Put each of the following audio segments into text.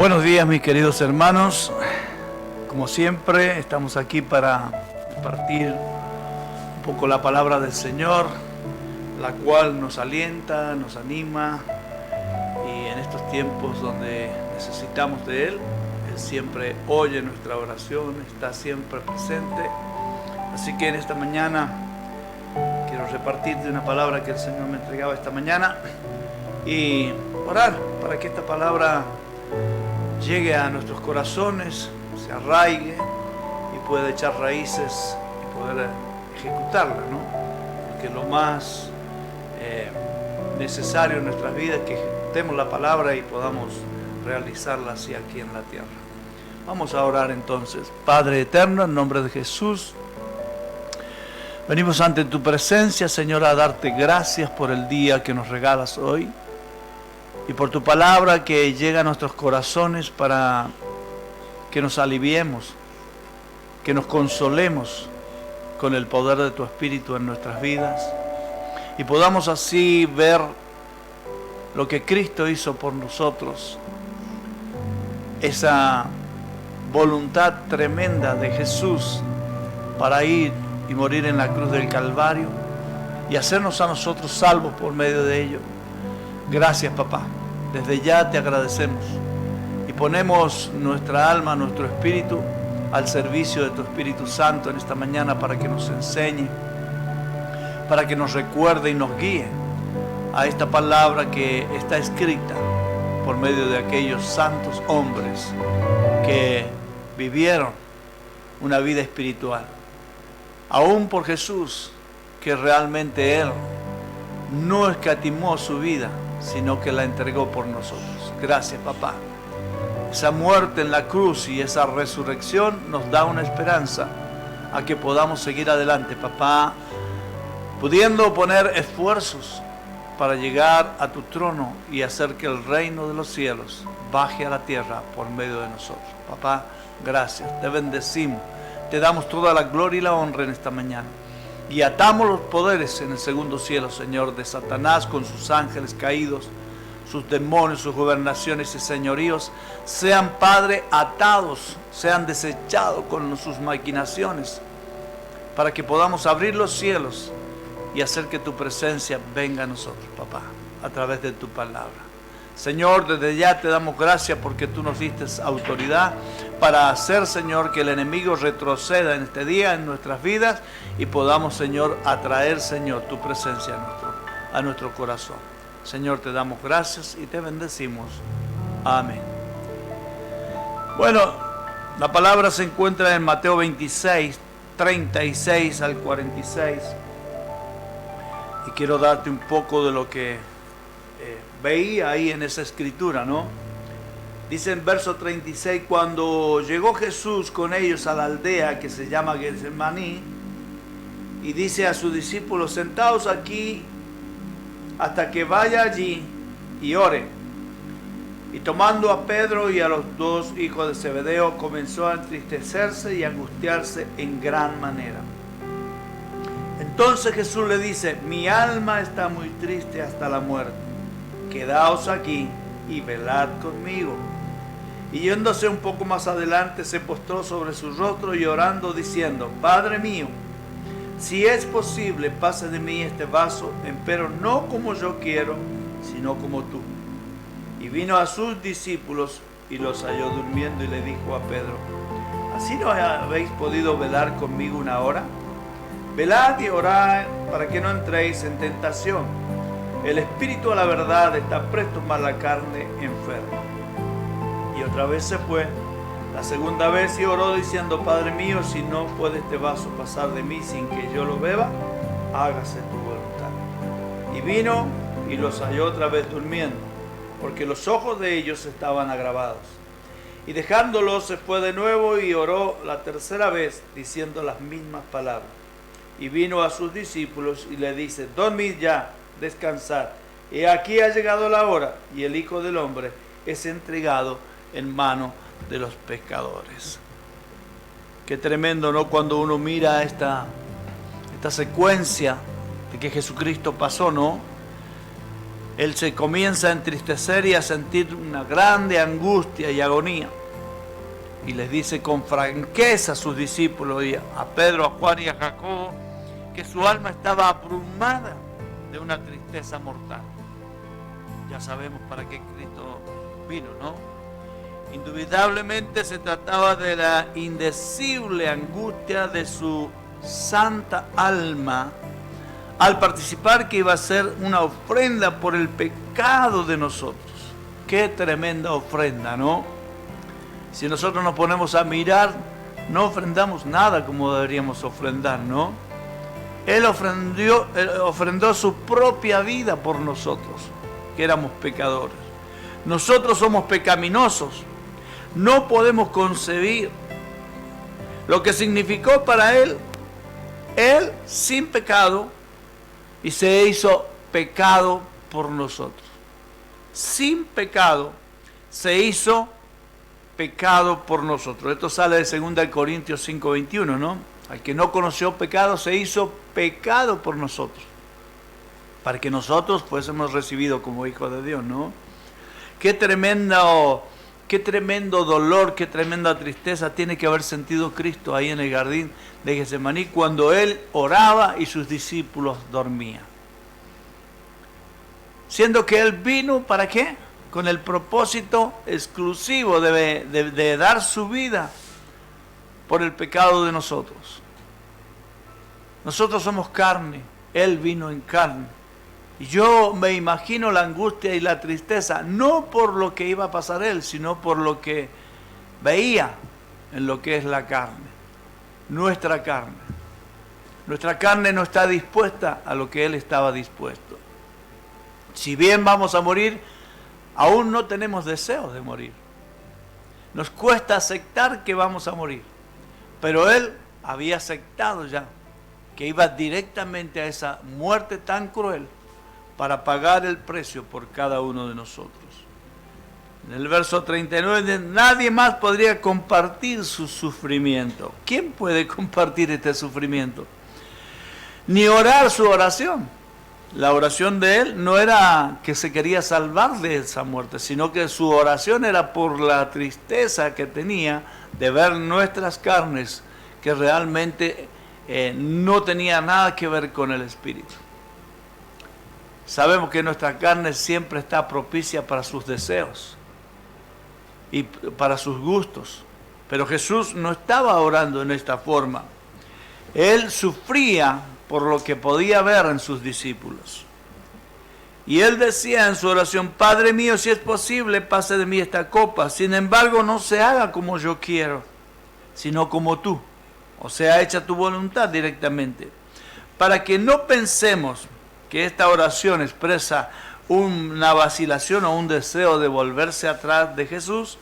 Buenos días, mis queridos hermanos. Como siempre, estamos aquí para compartir un poco la palabra del Señor, la cual nos alienta, nos anima, y en estos tiempos donde necesitamos de Él siempre oye nuestra oración, está siempre presente. Así que en esta mañana quiero repartirte una palabra que el Señor me entregaba esta mañana y orar para que esta palabra llegue a nuestros corazones, se arraigue y pueda echar raíces y poder ejecutarla, ¿no? Porque lo más necesario en nuestras vidas es que ejecutemos la palabra y podamos realizarla así aquí en la tierra. Vamos a orar entonces. Padre eterno, en nombre de Jesús, venimos ante tu presencia, Señor, a darte gracias por el día que nos regalas hoy y por tu palabra que llega a nuestros corazones para que nos aliviemos, que nos consolemos con el poder de tu Espíritu en nuestras vidas y podamos así ver lo que Cristo hizo por nosotros, esa voluntad tremenda de Jesús para ir y morir en la cruz del Calvario y hacernos a nosotros salvos por medio de ello. Gracias, papá. Desde ya te agradecemos y ponemos nuestra alma, nuestro espíritu al servicio de tu Espíritu Santo en esta mañana para que nos enseñe, para que nos recuerde y nos guíe a esta palabra que está escrita por medio de aquellos santos hombres que vivieron una vida espiritual. Aún por Jesús, que realmente Él no escatimó su vida, sino que la entregó por nosotros. Gracias, papá. Esa muerte en la cruz y esa resurrección nos da una esperanza a que podamos seguir adelante, papá, pudiendo poner esfuerzos para llegar a tu trono y hacer que el reino de los cielos baje a la tierra por medio de nosotros. Papá, gracias, te bendecimos, te damos toda la gloria y la honra en esta mañana. Y atamos los poderes en el segundo cielo, Señor, de Satanás con sus ángeles caídos, sus demonios, sus gobernaciones y señoríos, sean, Padre, atados, sean desechados con sus maquinaciones, para que podamos abrir los cielos y hacer que tu presencia venga a nosotros, papá, a través de tu palabra. Señor, desde ya te damos gracias porque tú nos diste autoridad para hacer, Señor, que el enemigo retroceda en este día, en nuestras vidas, y podamos, Señor, atraer, Señor, tu presencia a nuestro corazón. Señor, te damos gracias y te bendecimos. Amén. Bueno, la palabra se encuentra en Mateo 26, 36 al 46. Y quiero darte un poco de lo que veía ahí en esa escritura, ¿no? Dice en verso 36, cuando llegó Jesús con ellos a la aldea que se llama Getsemaní, y dice a sus discípulos, sentaos aquí hasta que vaya allí y ore. Y tomando a Pedro y a los dos hijos de Zebedeo, comenzó a entristecerse y angustiarse en gran manera. Entonces Jesús le dice, mi alma está muy triste hasta la muerte. Quedaos aquí y velad conmigo. Y yéndose un poco más adelante, se postró sobre su rostro y orando, diciendo, Padre mío, si es posible, pase de mí este vaso, empero no como yo quiero, sino como tú. Y vino a sus discípulos y los halló durmiendo y le dijo a Pedro, ¿así no habéis podido velar conmigo una hora? Velad y orad para que no entréis en tentación. El espíritu a la verdad está presto, mas la carne enferma. Y otra vez se fue, la segunda vez, y oró diciendo, Padre mío, si no puede este vaso pasar de mí sin que yo lo beba, hágase tu voluntad. Y vino y los halló otra vez durmiendo, porque los ojos de ellos estaban agravados. Y dejándolos se fue de nuevo y oró la tercera vez, diciendo las mismas palabras. Y vino a sus discípulos y le dice, dormid ya, descansad. Y aquí ha llegado la hora, y el Hijo del Hombre es entregado en mano de los pecadores. Qué tremendo, ¿no? Cuando uno mira esta secuencia de que Jesucristo pasó, ¿no? Él se comienza a entristecer y a sentir una grande angustia y agonía. Y les dice con franqueza a sus discípulos, y a Pedro, a Juan y a Jacobo, que su alma estaba abrumada de una tristeza mortal. Ya sabemos para qué Cristo vino, ¿no? Indudablemente se trataba de la indecible angustia de su santa alma al participar que iba a ser una ofrenda por el pecado de nosotros. Qué tremenda ofrenda, ¿no? Si nosotros nos ponemos a mirar, no ofrendamos nada como deberíamos ofrendar, ¿no? Él ofrendó su propia vida por nosotros, que éramos pecadores. Nosotros somos pecaminosos. No podemos concebir lo que significó para Él sin pecado, y se hizo pecado por nosotros. Sin pecado se hizo pecado por nosotros. Esto sale de 2 Corintios 5:21, ¿no? Al que no conoció pecado se hizo pecado por nosotros, para que nosotros fuésemos recibidos como hijos de Dios, ¿no? Qué tremendo dolor, qué tremenda tristeza tiene que haber sentido Cristo ahí en el jardín de Getsemaní cuando Él oraba y sus discípulos dormían. Siendo que Él vino, ¿para qué? Con el propósito exclusivo de dar su vida por el pecado de nosotros. Nosotros somos carne, Él vino en carne. Y yo me imagino la angustia y la tristeza, no por lo que iba a pasar Él, sino por lo que veía en lo que es la carne, nuestra carne. Nuestra carne no está dispuesta a lo que Él estaba dispuesto. Si bien vamos a morir, aún no tenemos deseos de morir. Nos cuesta aceptar que vamos a morir, pero Él había aceptado ya que iba directamente a esa muerte tan cruel para pagar el precio por cada uno de nosotros. En el verso 39, nadie más podría compartir su sufrimiento. ¿Quién puede compartir este sufrimiento? Ni orar su oración. La oración de él no era que se quería salvar de esa muerte, sino que su oración era por la tristeza que tenía de ver nuestras carnes, que realmente no tenía nada que ver con el Espíritu. Sabemos que nuestra carne siempre está propicia para sus deseos y para sus gustos, pero Jesús no estaba orando en esta forma. Él sufría por lo que podía ver en sus discípulos. Y él decía en su oración: Padre mío, si es posible, pase de mí esta copa. Sin embargo, no se haga como yo quiero, sino como tú. O sea, hecha tu voluntad directamente. Para que no pensemos que esta oración expresa una vacilación o un deseo de volverse atrás de Jesús,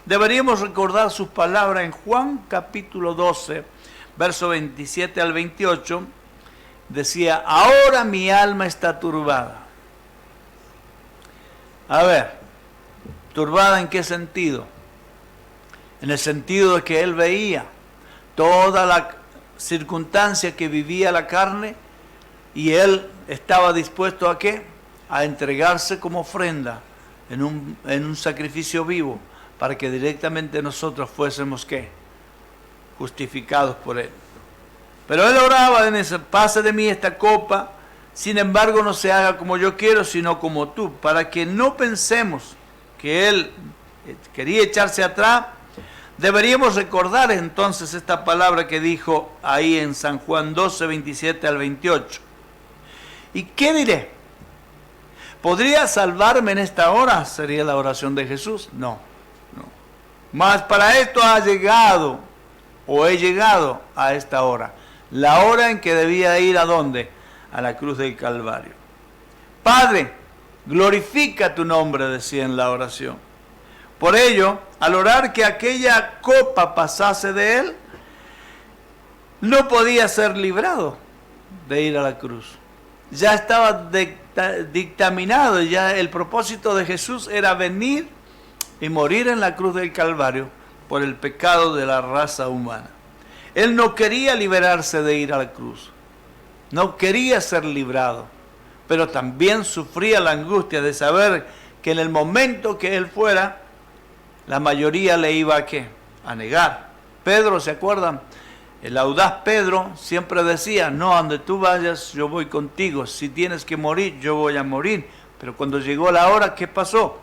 deberíamos recordar sus palabras en Juan capítulo 12, verso 27 al 28. Decía: ahora mi alma está turbada. A ver, ¿turbada en qué sentido? En el sentido de que él veía toda la circunstancia que vivía la carne, y él estaba dispuesto ¿a qué? A entregarse como ofrenda en un sacrificio vivo, para que directamente nosotros fuésemos ¿qué? Justificados por él. Pero él oraba en ese: pase de mí esta copa, sin embargo no se haga como yo quiero, sino como tú. Para que no pensemos que él quería echarse atrás, deberíamos recordar entonces esta palabra que dijo ahí en San Juan 12, 27 al 28. ¿Y qué diré? ¿Podría salvarme en esta hora? Sería la oración de Jesús. No. Mas para esto he llegado a esta hora. La hora en que debía ir ¿a dónde? A la cruz del Calvario. Padre, glorifica tu nombre, decía en la oración. Por ello, al orar que aquella copa pasase de él, no podía ser librado de ir a la cruz. Ya estaba dictaminado, ya el propósito de Jesús era venir y morir en la cruz del Calvario por el pecado de la raza humana. Él no quería liberarse de ir a la cruz, no quería ser librado, pero también sufría la angustia de saber que en el momento que él fuera, la mayoría le iba a ¿qué? A negar. Pedro, ¿se acuerdan? El audaz Pedro siempre decía, no, donde tú vayas, yo voy contigo. Si tienes que morir, yo voy a morir. Pero cuando llegó la hora, ¿qué pasó?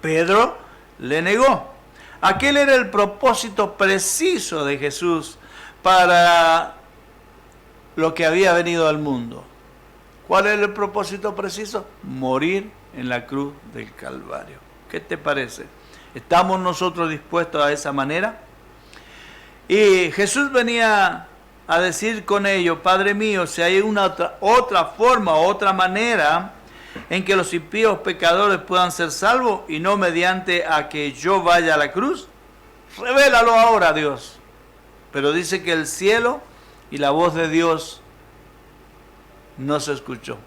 Pedro le negó. Aquel era el propósito preciso de Jesús para lo que había venido al mundo. ¿Cuál era el propósito preciso? Morir en la cruz del Calvario. ¿Qué te parece? ¿Estamos nosotros dispuestos a esa manera? Y Jesús venía a decir con ello, Padre mío, si hay una otra forma, otra manera en que los impíos pecadores puedan ser salvos y no mediante a que yo vaya a la cruz, revélalo ahora, Dios. Pero dice que el cielo y la voz de Dios no se escuchó.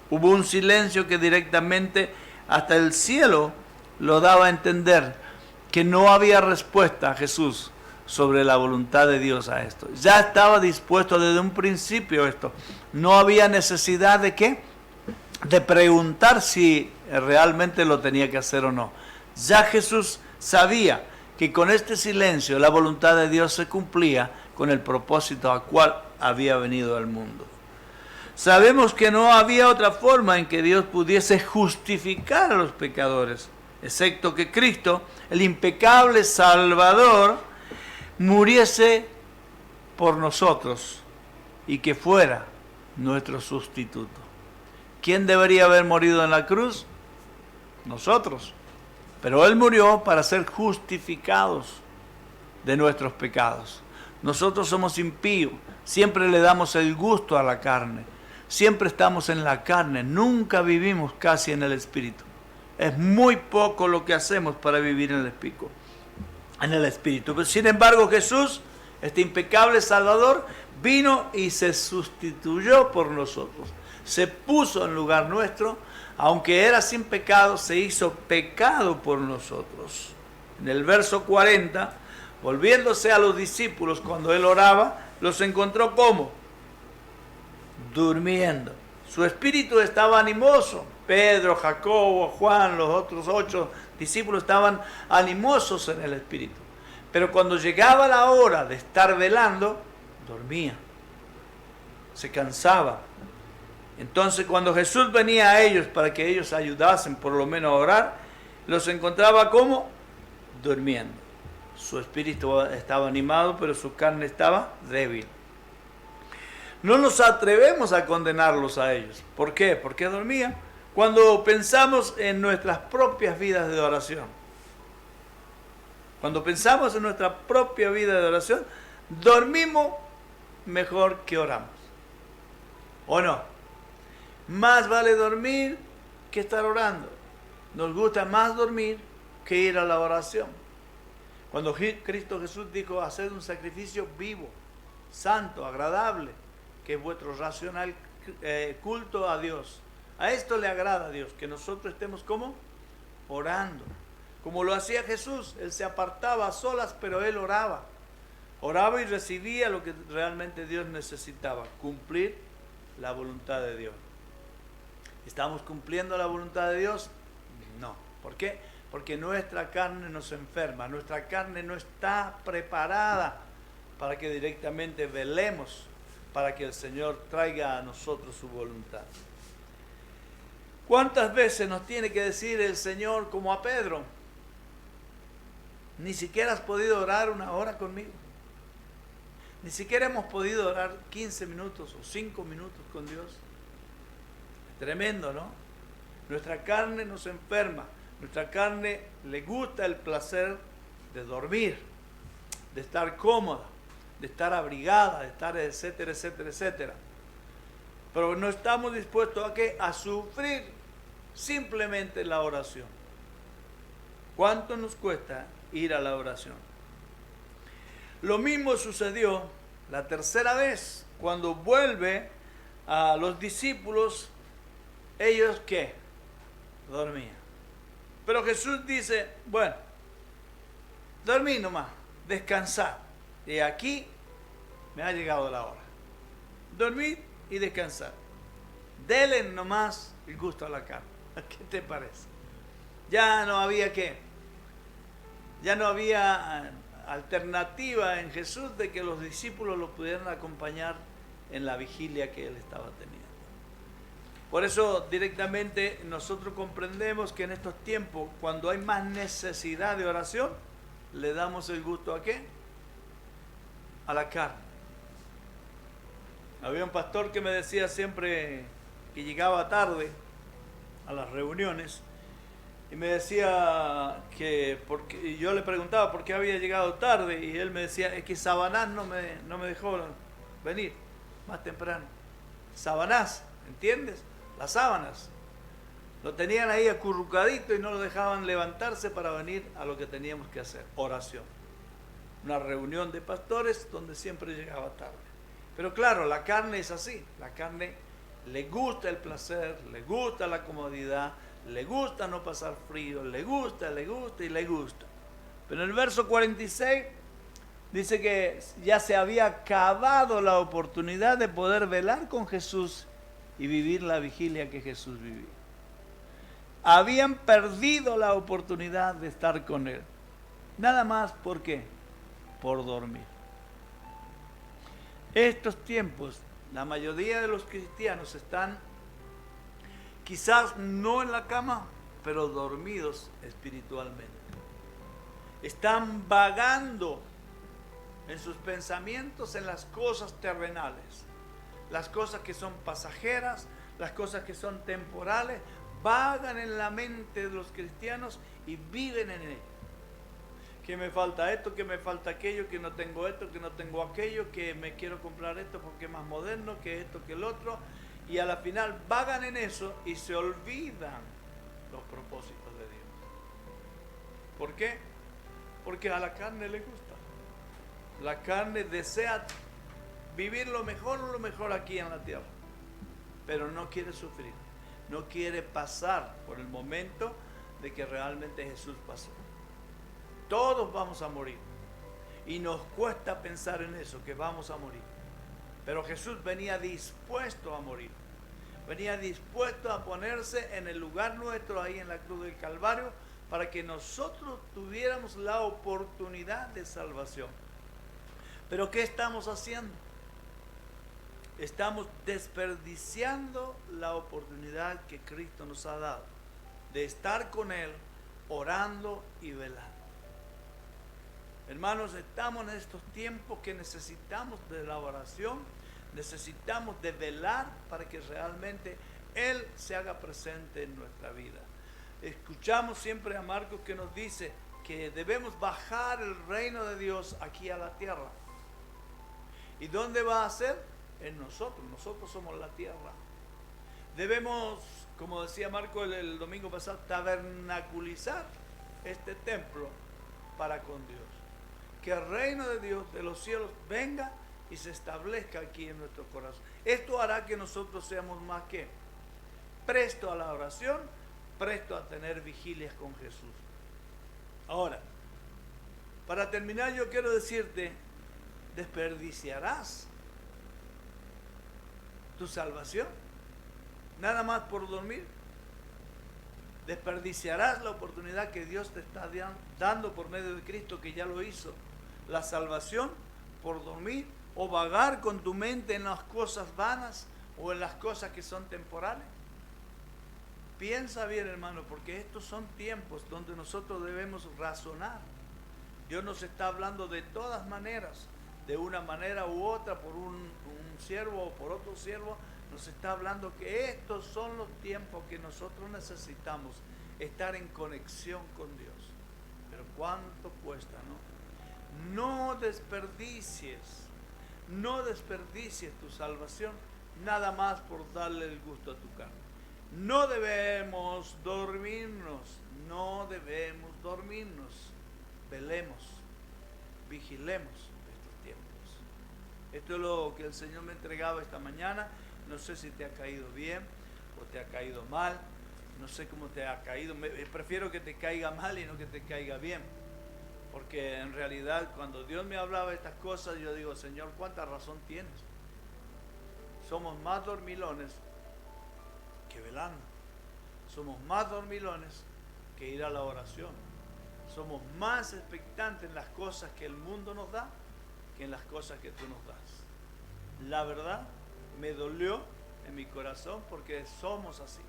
Hubo un silencio que directamente hasta el cielo lo daba a entender que no había respuesta a Jesús sobre la voluntad de Dios a esto. Ya estaba dispuesto desde un principio esto. No había necesidad de ¿qué? De preguntar si realmente lo tenía que hacer o no. Ya Jesús sabía que con este silencio la voluntad de Dios se cumplía con el propósito al cual había venido al mundo. Sabemos que no había otra forma en que Dios pudiese justificar a los pecadores, excepto que Cristo, el impecable Salvador, muriese por nosotros y que fuera nuestro sustituto. ¿Quién debería haber morido en la cruz? Nosotros. Pero Él murió para ser justificados de nuestros pecados. Nosotros somos impíos, siempre le damos el gusto a la carne, siempre estamos en la carne, nunca vivimos casi en el Espíritu. Es muy poco lo que hacemos para vivir en el Espíritu. Pero, sin embargo, Jesús, este impecable Salvador, vino y se sustituyó por nosotros. Se puso en lugar nuestro, aunque era sin pecado, se hizo pecado por nosotros. En el verso 40, volviéndose a los discípulos cuando él oraba, los encontró ¿cómo? Durmiendo. Su espíritu estaba animoso. Pedro, Jacobo, Juan, los otros 8 discípulos estaban animosos en el espíritu. Pero cuando llegaba la hora de estar velando, dormía. Se cansaba. Entonces cuando Jesús venía a ellos para que ellos ayudasen por lo menos a orar, los encontraba como durmiendo. Su espíritu estaba animado, pero su carne estaba débil. No nos atrevemos a condenarlos a ellos. ¿Por qué? Porque dormían. Cuando pensamos en nuestras propias vidas de oración, cuando pensamos en nuestra propia vida de oración, dormimos mejor que oramos. ¿O no? Más vale dormir que estar orando. Nos gusta más dormir que ir a la oración. Cuando Cristo Jesús dijo, haced un sacrificio vivo, santo, agradable, que es vuestro racional culto a Dios. A esto le agrada a Dios, que nosotros estemos como orando. Como lo hacía Jesús, Él se apartaba a solas, pero Él oraba. Oraba y recibía lo que realmente Dios necesitaba, cumplir la voluntad de Dios. ¿Estamos cumpliendo la voluntad de Dios? No. ¿Por qué? Porque nuestra carne nos enferma, nuestra carne no está preparada para que directamente velemos, para que el Señor traiga a nosotros su voluntad. ¿Cuántas veces nos tiene que decir el Señor como a Pedro? Ni siquiera has podido orar una hora conmigo. Ni siquiera hemos podido orar 15 minutos o 5 minutos con Dios. Tremendo, ¿no? Nuestra carne nos enferma. Nuestra carne le gusta el placer de dormir, de estar cómoda, de estar abrigada, de estar etcétera, etcétera, etcétera. Pero no estamos dispuestos a ¿qué? A sufrir simplemente la oración. ¿Cuánto nos cuesta ir a la oración? Lo mismo sucedió la tercera vez, cuando vuelve a los discípulos, ellos ¿qué? Dormían. Pero Jesús dice, bueno, dormí nomás, descansar. Y aquí me ha llegado la hora. Dormir y descansar. Denle nomás el gusto a la carne. ¿Qué te parece? Ya no había qué. Ya no había alternativa en Jesús de que los discípulos lo pudieran acompañar en la vigilia que él estaba teniendo. Por eso directamente nosotros comprendemos que en estos tiempos, cuando hay más necesidad de oración, le damos el gusto ¿a qué? A la carne. Había un pastor que me decía siempre que llegaba tarde a las reuniones y me decía que, y yo le preguntaba por qué había llegado tarde y él me decía, es que Sabanás no me dejó venir más temprano. Sabanás, ¿entiendes? Las sábanas. Lo tenían ahí acurrucadito y no lo dejaban levantarse para venir a lo que teníamos que hacer, oración. Una reunión de pastores donde siempre llegaba tarde. Pero claro, la carne es así, la carne le gusta el placer, le gusta la comodidad, le gusta no pasar frío, le gusta y le gusta. Pero en el verso 46 dice que ya se había acabado la oportunidad de poder velar con Jesús y vivir la vigilia que Jesús vivía. Habían perdido la oportunidad de estar con Él. Nada más, ¿por qué? Por dormir. Estos tiempos, la mayoría de los cristianos están quizás no en la cama, pero dormidos espiritualmente. Están vagando en sus pensamientos en las cosas terrenales, las cosas que son pasajeras, las cosas que son temporales, vagan en la mente de los cristianos y viven en él. Que me falta esto, que me falta aquello, que no tengo esto, que no tengo aquello, que me quiero comprar esto porque es más moderno, que esto, que el otro. Y a la final vagan en eso y se olvidan los propósitos de Dios. ¿Por qué? Porque a la carne le gusta. La carne desea vivir lo mejor aquí en la tierra. Pero no quiere sufrir. No quiere pasar por el momento de que realmente Jesús pasó. Todos vamos a morir. Y nos cuesta pensar en eso, que vamos a morir. Pero Jesús venía dispuesto a morir. Venía dispuesto a ponerse en el lugar nuestro ahí en la cruz del Calvario para que nosotros tuviéramos la oportunidad de salvación. Pero ¿qué estamos haciendo? Estamos desperdiciando la oportunidad que Cristo nos ha dado de estar con Él, orando y velando. Hermanos, estamos en estos tiempos que necesitamos de la oración, necesitamos de velar para que realmente Él se haga presente en nuestra vida. Escuchamos siempre a Marcos que nos dice que debemos bajar el reino de Dios aquí a la tierra. ¿Y dónde va a ser? En nosotros. Nosotros somos la tierra. Debemos, como decía Marcos el domingo pasado, tabernaculizar este templo para con Dios. Que el reino de Dios de los cielos venga y se establezca aquí en nuestro corazón. Esto hará que nosotros seamos más que presto a la oración, presto a tener vigilias con Jesús. Ahora, para terminar yo quiero decirte, ¿desperdiciarás tu salvación nada más por dormir? ¿Desperdiciarás la oportunidad que Dios te está dando por medio de Cristo, que ya lo hizo? La salvación por dormir o vagar con tu mente en las cosas vanas o en las cosas que son temporales. Piensa bien, hermano, porque estos son tiempos donde nosotros debemos razonar. Dios nos está hablando de todas maneras, de una manera u otra, por un siervo o por otro siervo, nos está hablando que estos son los tiempos que nosotros necesitamos estar en conexión con Dios. Pero ¿cuánto cuesta, no? No desperdicies tu salvación nada más por darle el gusto a tu carne. No debemos dormirnos, velemos, vigilemos estos tiempos. Esto es lo que el Señor me entregaba esta mañana. No sé si te ha caído bien o te ha caído mal, no sé cómo te ha caído. Prefiero que te caiga mal y no que te caiga bien, porque en realidad cuando Dios me hablaba de estas cosas, yo digo, Señor, ¿cuánta razón tienes? Somos más dormilones que velando. Somos más dormilones que ir a la oración. Somos más expectantes en las cosas que el mundo nos da que en las cosas que tú nos das. La verdad, me dolió en mi corazón porque somos así.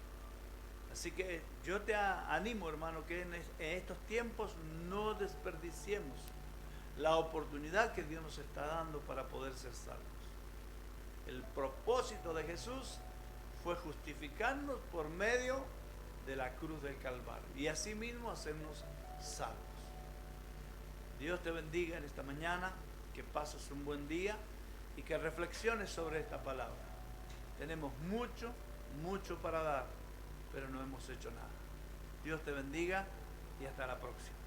Así que yo te animo, hermano, que en estos tiempos no desperdiciemos la oportunidad que Dios nos está dando para poder ser salvos. El propósito de Jesús fue justificarnos por medio de la cruz del Calvario y asimismo hacernos salvos. Dios te bendiga en esta mañana, que pases un buen día y que reflexiones sobre esta palabra. Tenemos mucho para dar, pero no hemos hecho nada. Dios te bendiga y hasta la próxima.